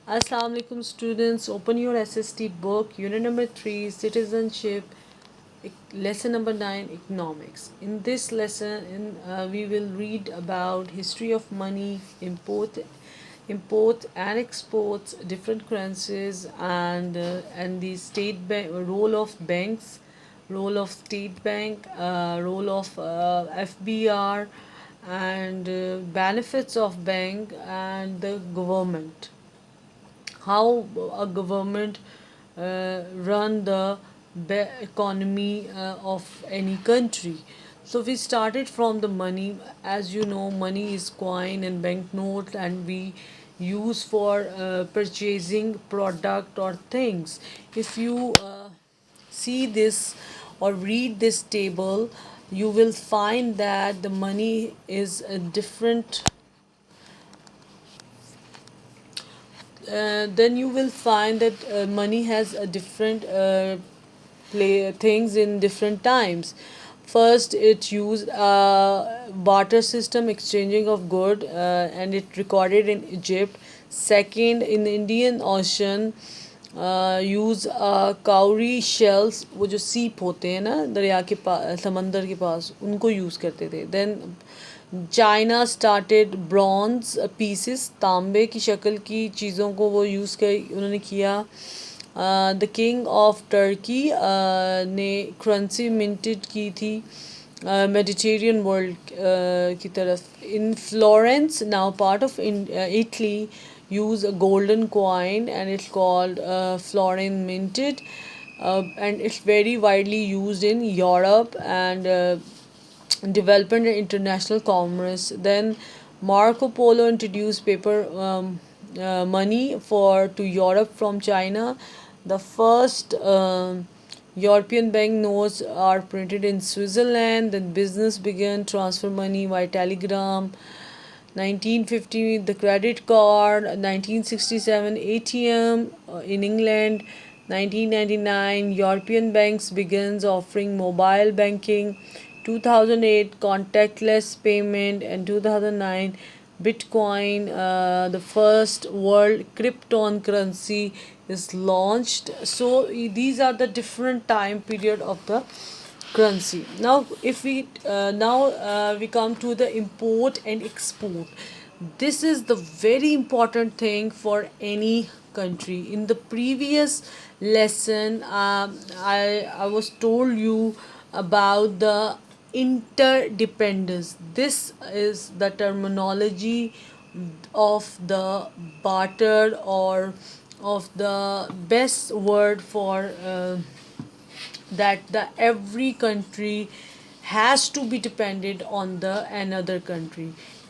Assalamu alaikum students, open your SST book, unit number 3, citizenship, lesson number 9, economics. In this lesson, we will read about history of money, import and exports, different currencies, and the state bank role of banks, role of state bank, role of FBR, and benefits of bank and the government, how a government run the economy of any country. So we started from the money. As you know, money is coin and banknote, and we use for purchasing product or things. If you see this or read this table, you will find that the money is a different, then you will find that money has a different play things in different times. First, it used barter system, exchanging of good, and it recorded in Egypt. Second, in the Indian Ocean, use Kauri shells, वो जो सीप होते हैं ना दरिया के पास, समंदर के पास, उनको यूज़ करते थे. Then China started bronze pieces, तांबे की शक्ल की चीज़ों को वो यूज़ कर उन्होंने किया. द किंग ऑफ टर्की ने करेंसी मिंटेड की थी मेडिटेरियन वर्ल्ड की तरफ. In Florence, now part of Italy, use a golden coin and it's called florin minted, and it's very widely used in Europe and development and international commerce. Then Marco Polo introduced paper money for to Europe from China. The first European bank notes are printed in Switzerland. Then business began transfer money by telegram. 1950 the credit card, 1967 ATM in England, 1999 European banks begins offering mobile banking, 2008 contactless payment, and 2009 Bitcoin, the first world cryptocurrency, is launched. So these are the different time period of the currency. Now, if we we come to the import and export. This is the very important thing for any country. In the previous lesson, I was told you about the interdependence. This is the terminology of the barter, or of the best word for that the every country has to be dependent on the another country.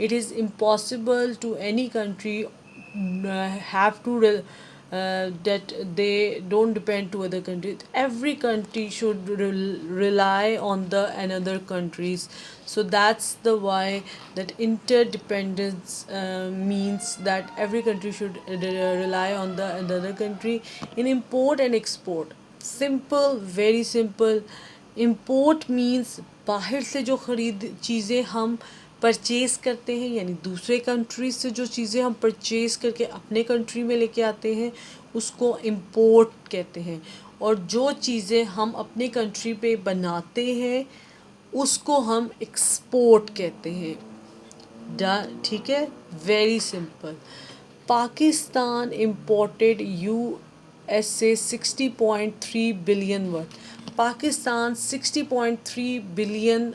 It is impossible to any country have to that they don't depend to other countries. Every country should rely on the another countries. So that's the why that interdependence means that every country should rely on the another country. In import and export, simple, very simple. Import means बाहर से जो ख़रीद चीज़ें हम purchase करते हैं, यानी दूसरे कंट्री से जो चीज़ें हम परचेज़ करके अपने कंट्री में लेके आते हैं, उसको इम्पोर्ट कहते हैं. और जो चीज़ें हम अपने कंट्री पे बनाते हैं, उसको हम एक्सपोर्ट कहते हैं. ठीक है, very simple. Pakistan imported USA 60.3 billion worth. Pakistan 60.3 billion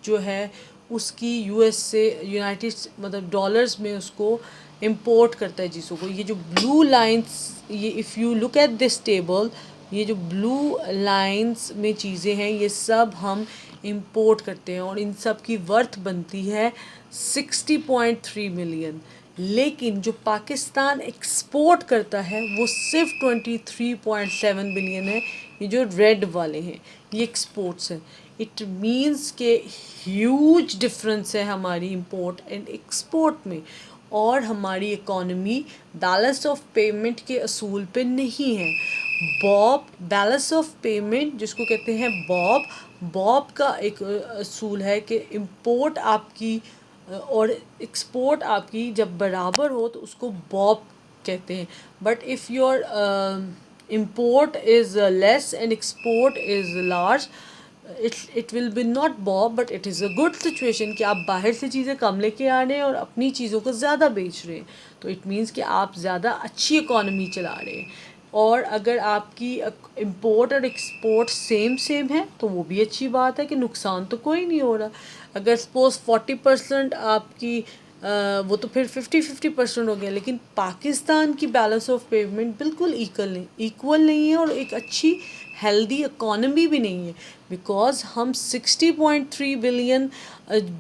जो है उसकी US से, यूनाइटेड मतलब डॉलर्स में, उसको इम्पोर्ट करता है चीज़ों को. ये जो ब्लू लाइंस, ये if you look at this table, ये जो ब्लू लाइंस में चीज़ें हैं, ये सब हम इंपोर्ट करते हैं और इन सब की वर्थ बनती है 60.3 मिलियन. लेकिन जो पाकिस्तान एक्सपोर्ट करता है वो सिर्फ 23.7 बिलियन है. ये जो रेड वाले हैं ये एक्सपोर्ट्स हैं. इट मीन्स के ह्यूज डिफरेंस है हमारी इंपोर्ट एंड एक्सपोर्ट में. और हमारी इकोनॉमी बैलेंस ऑफ पेमेंट के असूल पे नहीं है. बॉब, बैलेंस ऑफ पेमेंट जिसको कहते हैं बॉब का एक असूल है कि इंपोर्ट आपकी और एक्सपोर्ट आपकी जब बराबर हो तो उसको बॉब कहते हैं. But if your import is less and export is large, it will be not bob, but it is a good situation कि आप बाहर से चीज़ें कम लेके आ रहे हैं और अपनी चीज़ों को ज़्यादा बेच रहे हैं. तो इट मीन्स कि आप ज़्यादा अच्छी इकॉनमी चला रहे हैं. और अगर आपकी इम्पोर्ट और एक्सपोर्ट सेम सेम है तो वो भी अच्छी बात है कि नुकसान तो कोई नहीं हो रहा. अगर सपोज 40% आपकी वो तो फिर 50-50% हो गया. लेकिन पाकिस्तान की बैलेंस ऑफ पेमेंट बिल्कुल इक्वल नहीं है और एक अच्छी हेल्दी इकॉनमी भी नहीं है. बिकॉज हम 60.3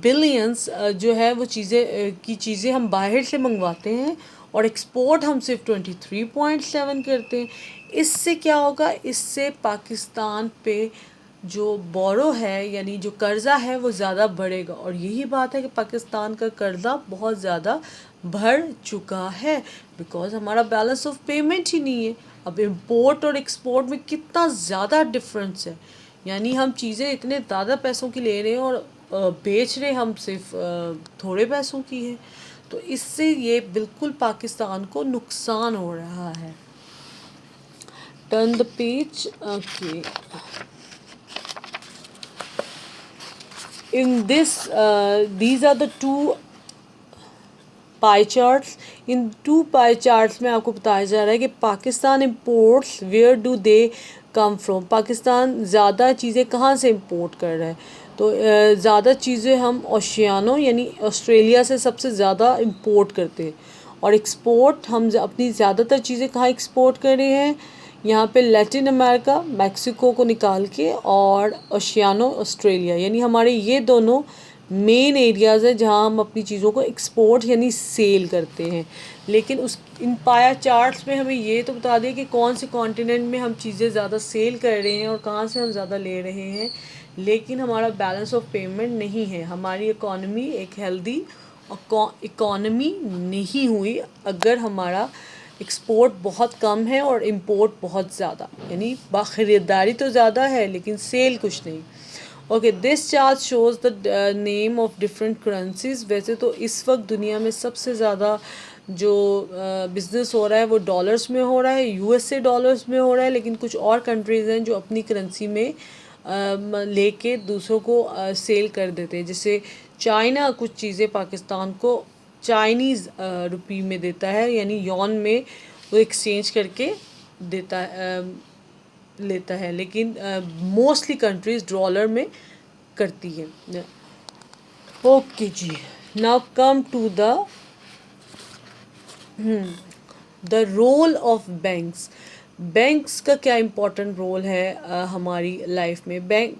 बिलियंस जो है वो चीज़ें हम बाहर से मंगवाते हैं और एक्सपोर्ट हम सिर्फ 23.7 करते हैं. इससे क्या होगा, इससे पाकिस्तान पे जो बोरो है यानी जो कर्ज़ा है वो ज़्यादा बढ़ेगा. और यही बात है कि पाकिस्तान का कर्ज़ा बहुत ज़्यादा बढ़ चुका है बिकॉज हमारा बैलेंस ऑफ पेमेंट ही नहीं है. अब इम्पोर्ट और एक्सपोर्ट में कितना ज़्यादा डिफरेंस है. यानी हम चीज़ें इतने ज़्यादा पैसों की ले रहे हैं और बेच रहे हम सिर्फ थोड़े पैसों की है. तो इससे ये बिल्कुल पाकिस्तान को नुकसान हो रहा है. Turn the page. Okay, in this these are the two pie charts. इन टू पाई चार्ट्स में आपको बताया जा रहा है कि Pakistan imports where do they come from. Pakistan ज़्यादा चीज़ें कहाँ से इम्पोर्ट कर रहा है. तो ज़्यादा चीज़ें हम ओशियानो यानी ऑस्ट्रेलिया से सबसे ज़्यादा इम्पोर्ट करते हैं. और एक्सपोर्ट हम अपनी ज़्यादातर चीज़ें कहाँ एक्सपोर्ट कर रहे हैं, यहाँ पे लैटिन अमेरिका, मैक्सिको को निकाल के, और ओशियानो ऑस्ट्रेलिया. यानी हमारे ये दोनों मेन एरियाज़ है जहाँ हम अपनी चीज़ों को एक्सपोर्ट यानी सेल करते हैं. लेकिन इन पाया चार्ट्स में हमें ये तो बता दें कि कौन से कॉन्टिनेंट में हम चीज़ें ज़्यादा सेल कर रहे हैं और कहाँ से हम ज़्यादा ले रहे हैं. लेकिन हमारा बैलेंस ऑफ पेमेंट नहीं है. हमारी इकॉनमी एक हेल्दी इकॉनमी नहीं हुई अगर हमारा एक्सपोर्ट बहुत कम है और इंपोर्ट बहुत ज़्यादा. यानी ख़रीदारी तो ज़्यादा है लेकिन सेल कुछ नहीं. Okay, this chart shows the name of different currencies. वैसे तो इस वक्त दुनिया में सबसे ज़्यादा जो बिज़नेस हो रहा है वो डॉलर्स में हो रहा है, यूएसए डॉलर्स में हो रहा है. लेकिन कुछ और कंट्रीज़ हैं जो अपनी करेंसी में लेके दूसरों को सेल कर देते हैं. जैसे चाइना कुछ चीज़ें पाकिस्तान को चाइनीज़ रुपी में देता है, यानी यॉन में वो एक्सचेंज करके देता है, लेता है. लेकिन मोस्टली कंट्रीज़ डॉलर में करती है. Okay ji, now come to the role of banks. Banks का क्या इम्पोर्टेंट रोल है हमारी लाइफ में. बैंक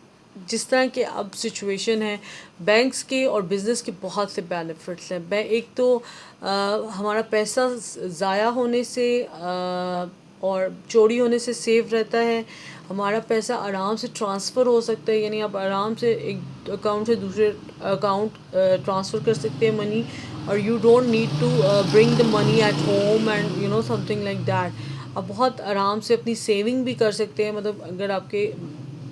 जिस तरह के अब सिचुएशन है, बैंक्स के और बिज़नेस के बहुत से बेनिफिट्स हैं. एक तो हमारा पैसा ज़ाया होने से और चोरी होने से सेव रहता है. हमारा पैसा आराम से ट्रांसफ़र हो सकता है, यानी आप आराम से एक अकाउंट से दूसरे अकाउंट ट्रांसफ़र कर सकते हैं मनी. और you don't need to bring the money at home and something like that. आप बहुत आराम से अपनी सेविंग भी कर सकते हैं. मतलब अगर आपके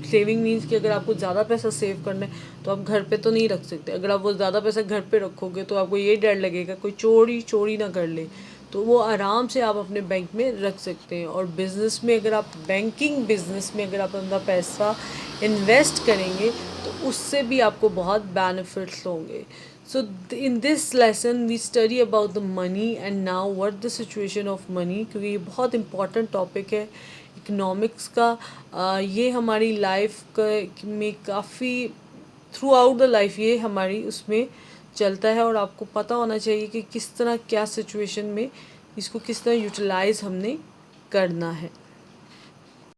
सेविंग मीन्स कि अगर आपको ज़्यादा पैसा सेव करना है तो आप घर पे तो नहीं रख सकते. अगर आप वो ज़्यादा पैसा घर पे रखोगे तो आपको ये डर लगेगा कोई चोरी ना कर ले. तो वो आराम से आप अपने बैंक में रख सकते हैं. और बिज़नेस में अगर आप बैंकिंग बिज़नेस में अगर आप अपना पैसा इन्वेस्ट करेंगे तो उससे भी आपको बहुत बेनिफिट्स होंगे. So in this lesson we study about the money and now what the situation of money, क्योंकि ये बहुत important topic है इकोनॉमिक्स का. ये हमारी लाइफ में काफ़ी थ्रू आउट द लाइफ ये हमारी उसमें चलता है. और आपको पता होना चाहिए कि किस तरह क्या सिचुएशन में इसको किस तरह यूटिलाइज़ हमने करना है.